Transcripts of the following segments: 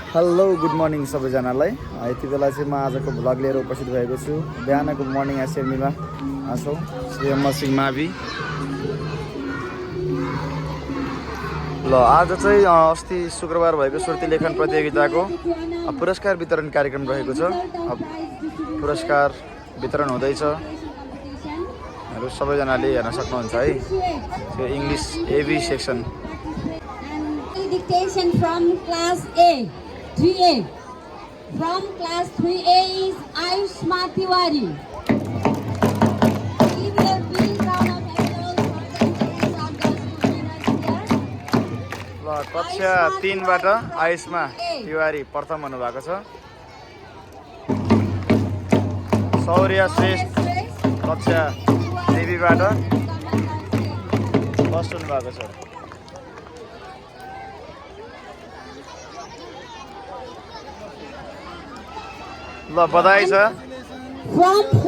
Hello good morning सबैजनालाई। यति बेला चाहिँ म आजको भ्लग लिएर उपस्थित भएको छु। बिहानको मर्निङ एसेम्ब्लीमा छौँ श्री अम्मा सिंह मावि। ल आज चाहिँ अस्ति शुक्रबार भएको सुर्ती लेखन प्रतियोगिताको पुरस्कार वितरण कार्यक्रम रहेको छ। पुरस्कार वितरण हुँदैछ, सबैजनाले हेर्न सक्नुहुन्छ है। त्यो English AB section. Dictation from class A, 3A. From class 3A is Ayushma Tiwari. Give a big round of applause for the entries of the students here. ल कक्षा 3 बाट आयुष्मा तिवारी प्रथम हुनुभएको छ। शौर्य श्रेष्ठ कक्षा 2 बाट फर्स्ट हुनुभएको छ। ल बधाई छ।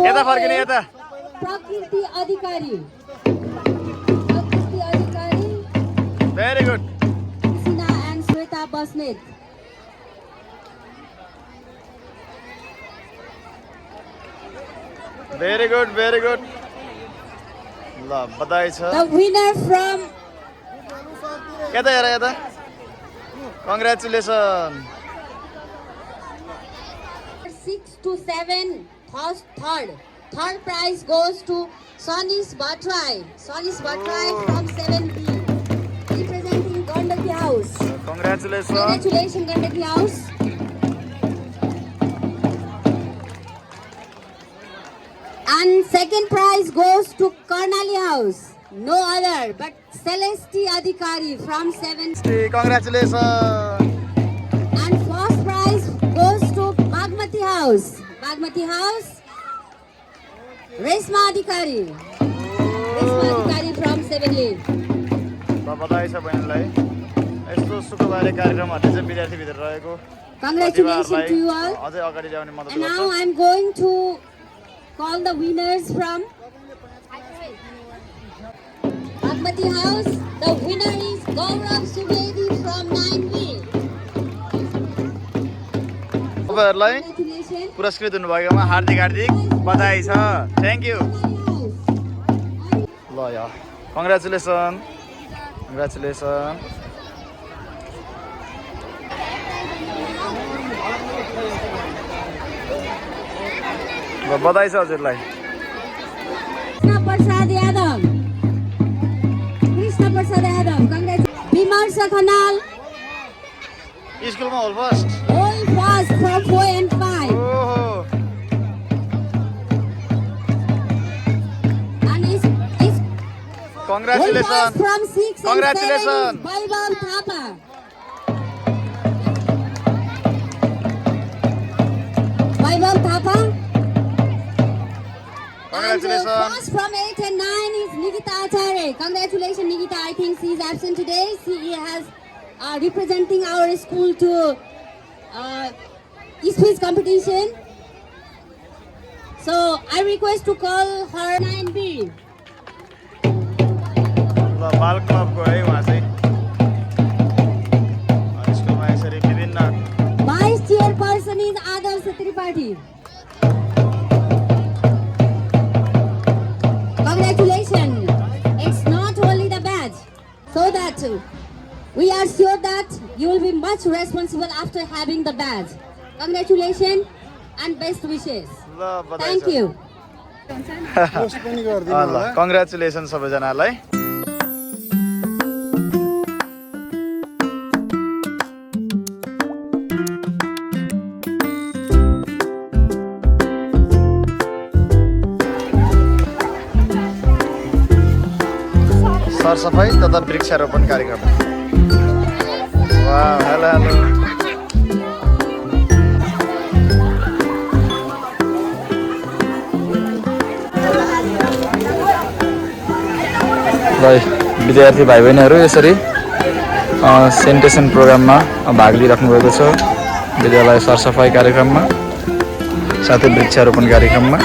यता फर्किने यता। प्रकृति Adhikari. Prakriti Adhikari. Very good. Sina and Shweta Basnet. Very good very good. ल बधाई छ। The winner from यता हेर यता। Congratulation. 6 to 7, third. Third prize goes to Sonis Bhatrai. Sonis Bhatrai from 7B, representing Gandaki House. Congratulations. Congratulations, Gandaki House. And second prize goes to Karnali House. No other but Celesti Adhikari from 7. Congratulations. And first prize goes to Bagmati House. Bagmati House. Resma Adhikari. Resma Adhikari from 7A. बधाई छ बहिनीलाई। यस्तो शुक्रबारे कार्यक्रमहरु चाहिँ विद्यार्थी भित्र रहेको Congratulations to you all. अझै अगाडि ल्याउने मद्दत And गर्छ। now I'm going to call the winners from Bagmati House. The winner is Gaurav Subedi from 9B. तपाईहरुलाई Congratulations. पुरस्कृत हुनुभएकोमा हार्दिक हार्दिक बधाई छ। Thank you. ल यार कङ्ग्रेचुलेसन। कङ्ग्रेचुलेसन। ल बधाई छ हजुरलाई। Krishna Prasad Yadav. Krishna Prasad Yadav. Congratulations. Bimarsha Khanal. स्कुलमा whole first. All first from 4 and 5. ओहो And is all congratulation. first from 6 and 7 Congratulations. is Vaibhav Thapa. Vaibhav Thapa. Congratulations. And first from 8 and 9 is Nikita Acharya. Congratulations, Nikita. I think she is absent today. She has representing our school to speech competition. So I request to call her 9B. ल बाल क्लबको है उहाँ चाहिँ स्कुलमा यसरी विभिन्न Vice chairperson is Adarsh Tripathi. Congratulations. It's not only the badge, so that we are sure that you will be much responsible after having the badge. Congratulations and best wishes. ल बधाई Thank छ। you. ल congratulation सबैजनालाई। सरसफाई तथा वृक्षारोपण कार्यक्रम। वाह हेलो हेलो। ल विद्यार्थी भाइ बहिनीहरू यसरी सेनिटेसन प्रोग्राममा भाग लिइराख्नु भएको छ। विद्यालय सरसफाई कार्यक्रममा साथै वृक्षारोपण कार्यक्रममा।